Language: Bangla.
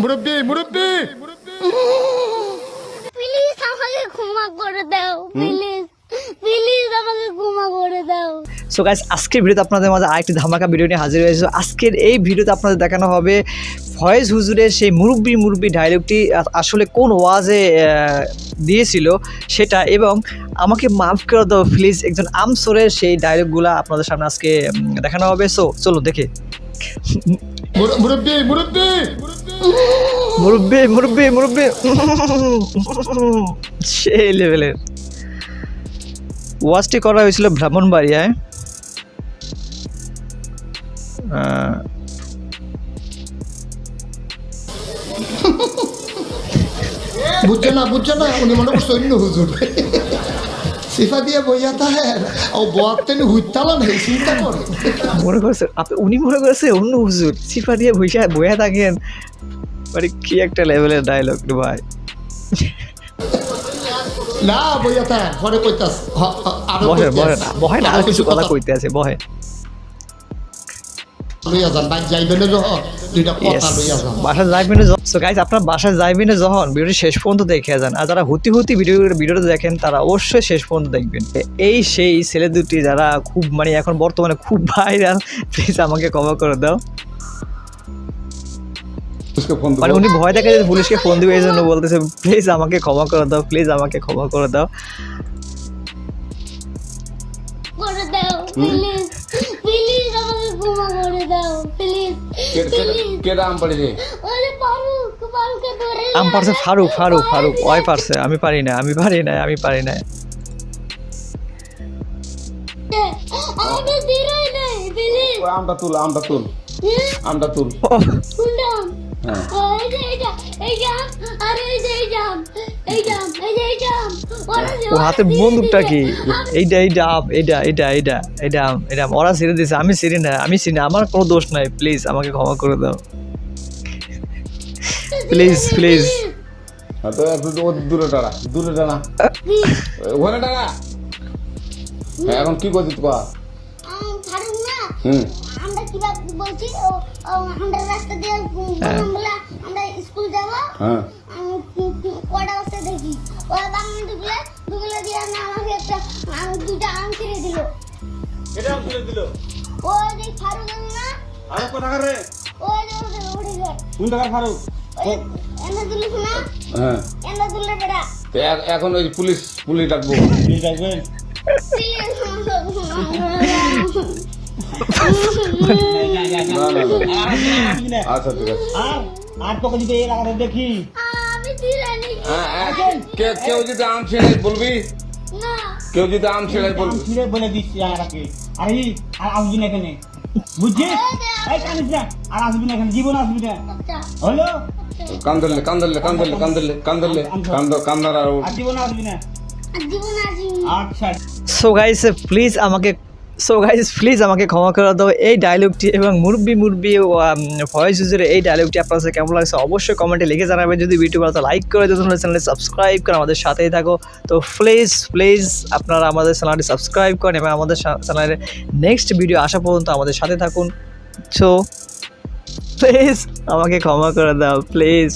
মুরব্বি মুরব্বি প্লিজ আমাকে ক্ষমা করে দাও, প্লিজ প্লিজ আমাকে ক্ষমা করে দাও। সো গাইস, আজকের ভিডিওতে আপনাদের মাঝে আরেকটি ধামাকা ভিডিও নিয়ে হাজির হয়েছে। আজকের এই ভিডিওতে আপনাদের দেখানো হবে ফয়েজ হুজুরের সেই মুরব্বি ডায়লগটি আসলে কোন ওয়াজে দিয়েছিল সেটা, এবং আমাকে মাফ করে দাও প্লিজ একজন আমসরের সেই ডায়লগগুলো আপনাদের সামনে আজকে দেখানো হবে। সো চলো দেখে। মুরব্বি মুরব্বি মুরব্বি মুরব্বি মুরব্বি সেই লেভেলের ওয়াজটি করা হয়েছিল ব্রাহ্মণবাড়িয়ায়। বুঝছো না উনি মনে করছে অন্য হুজুর সিফা দিয়ে বইয়া তাহে ও বয়াতেন হুইতালা নেই চিন্তা করে মনে করছে উনি মনে করছে অন্য হুজুর সিফা দিয়ে বইয়া থাকেন। মানে কি একটা লেভেলের ডায়লগ রে ভাই। না বইয়া তাহে পরে কইতাস বহে না আর কিছু কথা কইতে আছে বহে। লইয়া যান বাইক যাইবেন যখন দুইটা কথা লইয়া যান বাসা যাইবেন। সো গাইস, আপনার বাসায় যাইবেন যখন ভিডিওটি শেষ পর্যন্ত দেখে যান, আর যারা হুতি ভিডিওটা দেখেন তারা অবশ্যই শেষ পর্যন্ত দেখবেন। এই সেই ছেলে দুটি যারা খুব মানে এখন বর্তমানে খুব ভাইরাল, প্লিজ আমাকে ক্ষমা করে দাও। মানে উনি ভয় দেখে যে পুলিশকে ফোন দিবে, এই জন্য বলতেছে প্লিজ আমাকে ক্ষমা করে দাও, প্লিজ আমাকে ক্ষমা করে দাও। করে দাও প্লিজ প্লিজ আমাকে ক্ষমা করে দাও প্লিজ কেডা আম পাড়ি রে? আরে ফারুককে ধরে আম পারছে ফারুক ওই পারছে, আমি পারি না। আমাকে দিরাই নাই প্লিজ। ওই আমটা তুল আমটা তুল। কুন্ডাম হ্যাঁ এই জাম আরে এই জাম ও হাতে বন্দুকটা কি? এইটা ওরা ছেড়ে দিয়েছে, আমি চিনি না, আমার কোনো দোষ নাই। প্লিজ আমাকে ক্ষমা করে দাও প্লিজ। তো একটু দূরে টানা ওখানে টানা। হ্যাঁ এখন কি করছিস কয়া? ফারুক না হুম আমরা কিভাবে বলছি আমরা রাস্তা দিয়ে আমরা স্কুল যাব। হ্যাঁ কটা বসে দেখি ওরা বাংলা ঢুকলে দিয়ে না আমাকে একটা দুইটা আম ছিঁড়ে দিল। এটা আম ছিঁড়ে দিল? ওই যে ফারুক না ফারুক কোথাকার রে? ওই যে উঠে যায় কোন টাকার ফারুক? এনে দিলিস না? হ্যাঁ এনে দিলে বেটা তো এখন ওই পুলিশ ডাকবো। ডাকবেন? আচ্ছা ঠিক আছে। আর তোকে যদি এই লাগাতে দেখি আমি দিলানি কেউ যদি আম ছেড়ে বলবি, না কেউ যদি আম ছেড়ে বলবি ফিরে বলে দিচ্ছি আমাকে। আরে আর আসবি না এখানে, বুঝছিস? এই কানিস না, আর আসবি না এখানে, জীবন আসবি না। আচ্ছা হলো কান্দলে কান্দার আর আর জীবন আসবি না। জীবন আসি আচ্ছা সো গাইস প্লিজ আমাকে ক্ষমা করে দাও। এই ডায়লগটি এবং মুরব্বি ফয়েজ হুজুরের এই ডায়লগটি আপনার কাছে কেমন লাগছে অবশ্যই কমেন্টে লিখে জানাবেন। যদি ভিডিও ভালো লাইক করে দিও, চ্যানেলে সাবস্ক্রাইব করে আমাদের সাথেই থাকো। তো প্লিজ আপনারা আমাদের চ্যানেলটি সাবস্ক্রাইব করেন এবং আমাদের চ্যানেলের নেক্সট ভিডিও আসা পর্যন্ত আমাদের সাথে থাকুন। সো প্লিজ আমাকে ক্ষমা করে দাও প্লিজ।